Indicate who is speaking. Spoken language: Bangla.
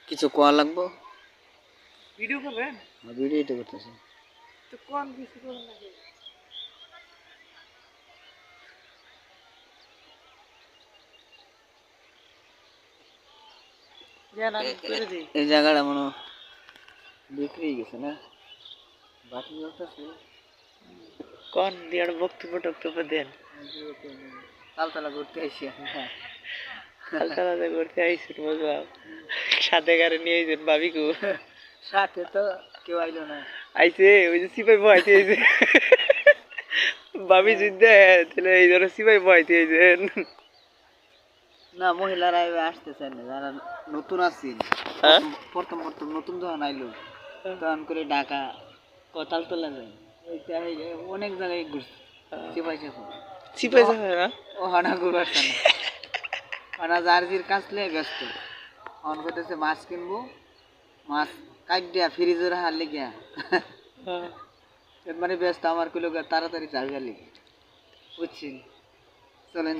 Speaker 1: কিছু কোয়া লাগবো?
Speaker 2: ভিডিও করবেন?
Speaker 1: ভিডিওই তো করতেছি।
Speaker 2: তো কোন কিছু করবেন নাকি? জান আমি করে দিই।
Speaker 1: এই জায়গাটা মনে হয় বিক্রি হয়ে গেছে না? বাটি জ্বলতেছে।
Speaker 2: কোন দিয়ে বক্তব্য দেন।
Speaker 1: তালতলা ঘুরতে আইসি আমরা।
Speaker 2: তালতলাতে ঘুরতে আইসেন বুঝলাম। সাথে গাড়ি নিয়ে আইসেন ভাবিকু।
Speaker 1: সাথে তো কেউ আইলো না।
Speaker 2: আইসে ওই যে সিপাই বহাইতে আইসে। ভাবি যুদ্ধে তাহলে এই ধরো সিপাই বহাইতে আইসেন।
Speaker 1: না মহিলারা আসতেছে না, যারা নতুন আসছিল
Speaker 2: হ্যাঁ?
Speaker 1: প্রথম প্রথম নতুন যখন আইলো তখন করে ঢাকা কতাল তোলা যায় অনেক জায়গায় ঘুরছে চিপাই চাপা
Speaker 2: সিপাই যাবে না?
Speaker 1: ও হানা ঘুরছে না, হানা জার্জির কাছলে ব্যস্ত অন করতেছে মাছ কিনবো, মাছ কাট দিয়া ফ্রিজে রাখার লেগিয়া মানে ব্যস্ত আমার কিলো তাড়াতাড়ি চাহিদা লেগে বুঝছেন। চলেন।